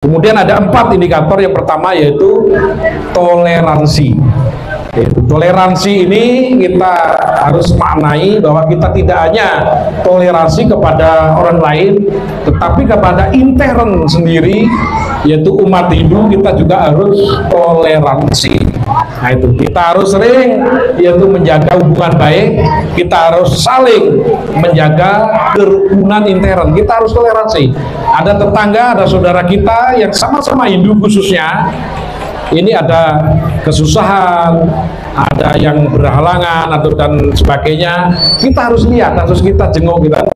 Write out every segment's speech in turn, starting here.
Kemudian ada 4 indikator. Yang pertama yaitu toleransi. Toleransi ini kita harus maknai bahwa kita tidak hanya toleransi kepada orang lain, tetapi kepada intern sendiri, yaitu umat Hindu, kita juga harus toleransi. Nah itu, kita harus sering yaitu menjaga hubungan baik, kita harus saling menjaga kerukunan intern, kita harus toleransi. Ada tetangga, ada saudara kita yang sama-sama Hindu khususnya, ini ada kesusahan, ada yang berhalangan atau dan sebagainya, kita harus lihat, harus kita jenguk, kita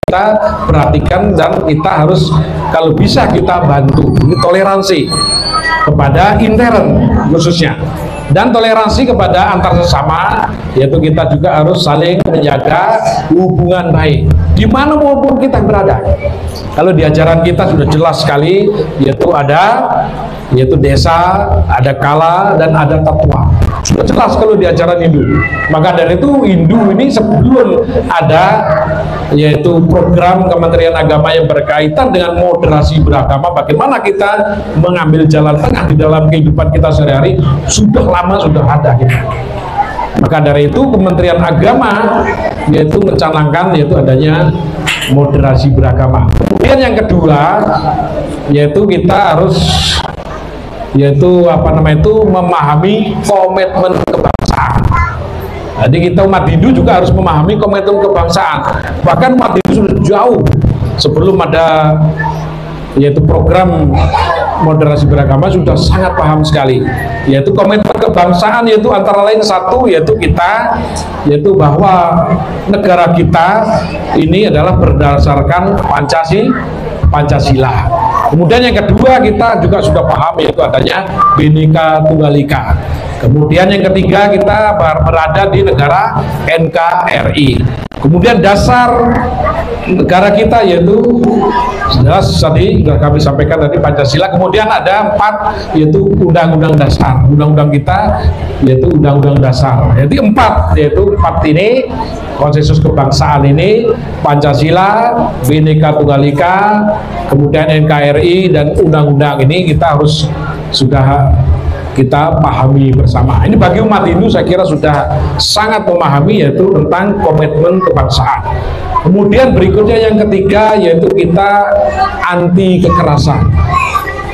perhatikan, dan kita harus kalau bisa kita bantu. Ini toleransi kepada intern khususnya, dan toleransi kepada antar sesama, yaitu kita juga harus saling menjaga hubungan baik dimana maupun kita berada. Kalau di ajaran kita sudah jelas sekali, yaitu desa, ada kala, dan ada tatwa. Sudah jelas kalau di ajaran Hindu. Maka dari itu Hindu ini sebelum ada yaitu program Kementerian Agama yang berkaitan dengan moderasi beragama, bagaimana kita mengambil jalan tengah di dalam kehidupan kita sehari-hari, sudah lama sudah ada gitu. Maka dari itu Kementerian Agama yaitu mencanangkan yaitu adanya moderasi beragama. Kemudian yang kedua yaitu kita harus memahami komitmen kebangsaan. Jadi kita umat Hindu juga harus memahami komitmen kebangsaan. Bahkan umat Hindu sudah jauh sebelum ada yaitu program moderasi beragama sudah sangat paham sekali, yaitu komitmen kebangsaan, yaitu antara lain satu, yaitu bahwa negara kita ini adalah berdasarkan Pancasila. Kemudian yang kedua kita juga sudah paham, yaitu adanya Bhinneka Tunggal Ika. Kemudian yang ketiga kita berada di negara NKRI. Kemudian dasar negara kita yaitu jelas tadi sudah kami sampaikan tadi Pancasila. Kemudian ada 4 yaitu undang-undang dasar. Undang-undang kita yaitu undang-undang dasar. Jadi 4 ini konsensus kebangsaan ini, Pancasila, Bhinneka Tunggal Ika, kemudian NKRI, dan undang-undang ini kita harus sudah kita pahami bersama. Ini bagi umat Hindu saya kira sudah sangat memahami yaitu tentang komitmen kebangsaan. Kemudian berikutnya yang ketiga yaitu kita anti kekerasan.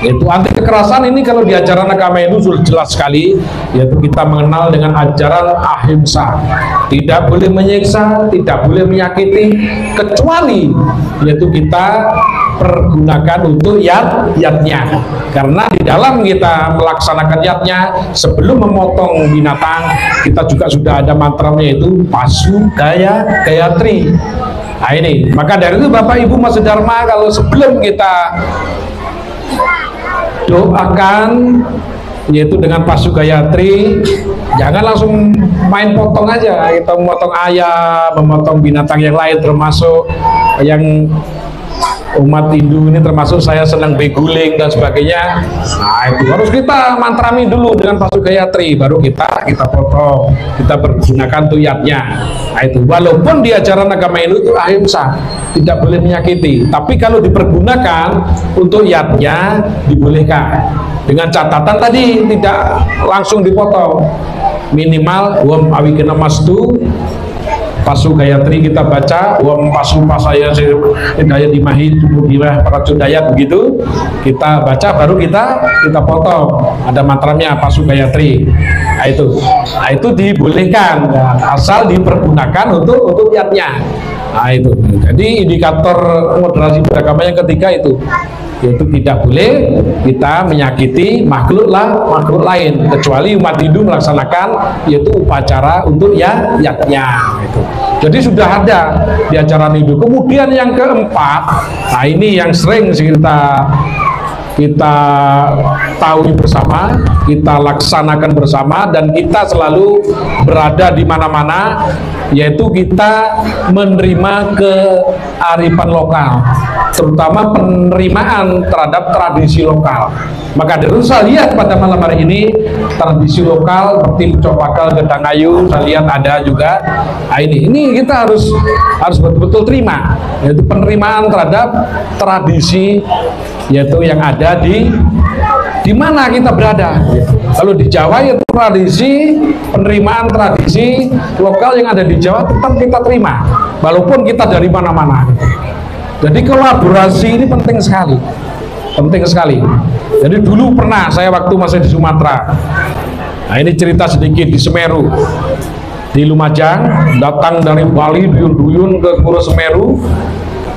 Yaitu anti kekerasan ini kalau di ajaran agama Hindu sudah jelas sekali, yaitu kita mengenal dengan ajaran ahimsa. Tidak boleh menyiksa, tidak boleh menyakiti, kecuali yaitu kita pergunakan untuk yatnya. Karena di dalam kita melaksanakan yatnya, sebelum memotong binatang, kita juga sudah ada mantranya, yaitu Pasu Gaya Gayatri. Nah ini, maka dari itu Bapak Ibu Mas Dharma, kalau sebelum kita doakan yaitu dengan Pasu Gayatri, jangan langsung main potong aja, kita memotong ayam, memotong binatang yang lain, termasuk yang umat Hindu ini, termasuk saya senang beguling dan sebagainya. Nah itu harus kita mantrami dulu dengan Pasu Gayatri, baru kita potong, kita pergunakan tuyatnya. Nah itu walaupun di ajaran agama Hindu itu ahimsa, tidak boleh menyakiti, tapi kalau dipergunakan untuk yatnya dibolehkan, dengan catatan tadi tidak langsung dipotong, minimal wam awikena mastu Pasu Gayatri kita baca, wam pasu pasaya daya dimahi dimah paracudaya, begitu kita baca baru kita potong, ada mantranya Pasu Gayatri. Nah itu dibolehkan, asal dipergunakan untuk yatnya. Nah itu, jadi indikator moderasi beragama yang ketiga itu, yaitu tidak boleh kita menyakiti makhluk lain, kecuali umat Hindu melaksanakan yaitu upacara untuk yatnya. Itu. Jadi sudah ada di ajaran Hindu. Kemudian yang keempat, nah ini yang sering kita tahu bersama, kita laksanakan bersama, dan kita selalu berada di mana-mana, yaitu kita menerima kearifan lokal, terutama penerimaan terhadap tradisi lokal. Maka dari itu saya lihat pada malam hari ini tradisi lokal seperti Copakal, Gedangayu, saya lihat ada juga. Nah ini kita harus betul-betul terima, yaitu penerimaan terhadap tradisi yaitu yang ada berada di mana kita berada. Kalau di Jawa ya tradisi penerimaan tradisi lokal yang ada di Jawa tetap kita terima walaupun kita dari mana-mana. Jadi kolaborasi ini penting sekali, penting sekali. Jadi dulu pernah saya waktu masih di Sumatera, nah ini cerita sedikit di Semeru, di Lumajang, datang dari Bali duyun-duyun ke Pura Semeru,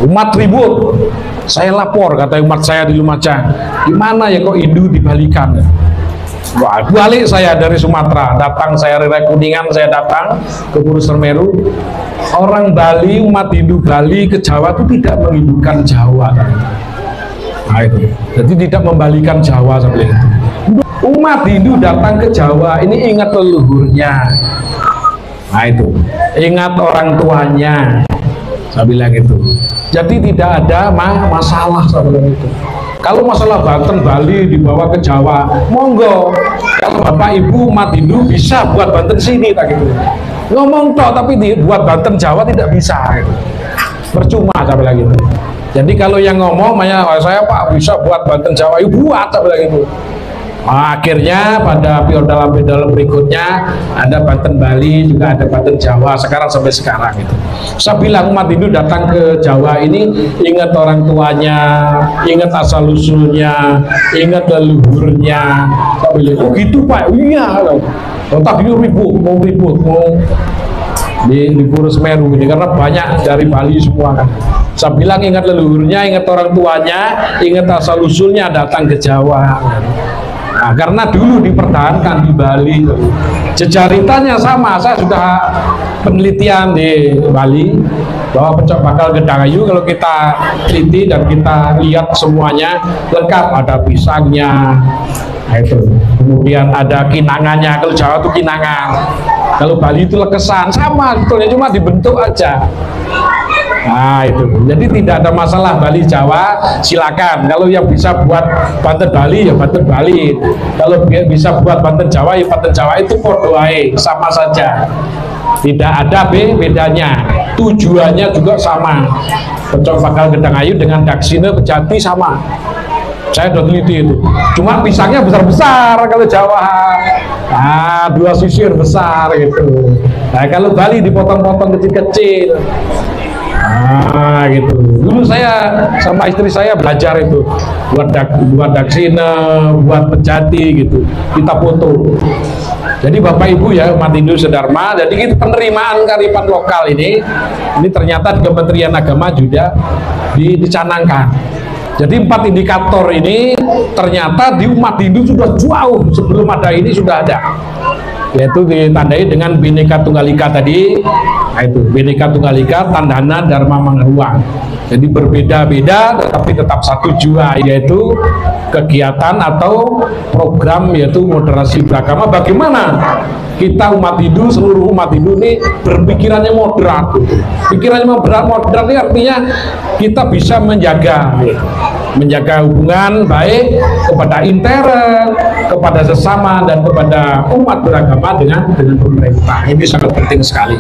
umat ribut. Saya lapor, kata umat saya di Lumajang, gimana ya kok Hindu dibalikan? Wah, balik saya dari Sumatera, datang saya dari Kuningan, saya datang ke Pura Semeru. Orang Bali, umat Hindu Bali ke Jawa itu tidak menghindukan Jawa. Nah itu, jadi tidak membalikan Jawa seperti itu. Umat Hindu datang ke Jawa ini ingat leluhurnya. Nah itu, ingat orang tuanya. Saya bilang itu. Jadi tidak ada masalah saya bilang itu. Kalau masalah Banten Bali dibawa ke Jawa, monggo. Kalau Bapak Ibu umat Hindu bisa buat Banten sini tak gitu. Ngomong toh tapi buat Banten Jawa tidak bisa gitu. Percuma saya bilang gitu. Jadi kalau yang ngomong saya Pak bisa buat Banten Jawa, ibu buat saya bilang gitu. Nah, akhirnya pada dalam berikutnya ada Banten Bali, juga ada Banten Jawa, sekarang sampai sekarang itu. Saya bilang umat Hindu datang ke Jawa ini ingat orang tuanya, ingat asal usulnya, ingat leluhurnya. Saya bilang, oh gitu Pak, iya. Tapi ribut mau di Pura Semeru ini karena banyak dari Bali semua kan. Saya bilang ingat leluhurnya, ingat orang tuanya, ingat asal usulnya, datang ke Jawa. Nah, karena dulu dipertahankan di Bali, jejaritanya sama. Saya sudah penelitian di Bali bahwa Pencok Bakal Gedangayu kalau kita teliti dan kita lihat semuanya lengkap, ada pisangnya, nah itu. Kemudian ada kinangannya. Kalau Jawa itu kinangan, kalau Bali itu lekesan, sama sebetulnya, cuma dibentuk aja. Nah itu, jadi tidak ada masalah Bali Jawa, silakan. Kalau yang bisa buat Banten Bali ya Banten Bali, kalau bisa buat Banten Jawa ya Banten Jawa, itu podoai sama saja, tidak ada bedanya. Tujuannya juga sama. Pencok Bakal Gedangayu dengan Daksina Pejati sama. Saya udah teliti itu. Cuma pisangnya besar-besar kalau Jawa. Nah, 2 sisir besar gitu. Nah, kalau Bali dipotong-potong kecil-kecil. Nah, gitu. Dulu saya sama istri saya belajar itu buat daksina, buat pejati gitu. Kita foto. Jadi Bapak Ibu ya umat Hindu sedharma, jadi itu penerimaan kearifan lokal ini ternyata di Kementerian Agama juga dicanangkan. Jadi 4 indikator ini ternyata di umat Hindu sudah jauh sebelum ada ini sudah ada, yaitu ditandai dengan Bhinneka Tunggal Ika tadi. Nah itu Bhinneka Tunggal Ika, Tandhana Dharma Mangruang. Jadi berbeda-beda tetapi tetap satu jua, yaitu kegiatan atau program yaitu moderasi beragama. Bagaimana kita umat Hindu, seluruh umat Hindu ini berpikirannya moderat. Pikirannya moderat ini artinya kita bisa menjaga hubungan baik kepada intern, kepada sesama, dan kepada umat beragama dengan pemerintah. Ini sangat penting sekali.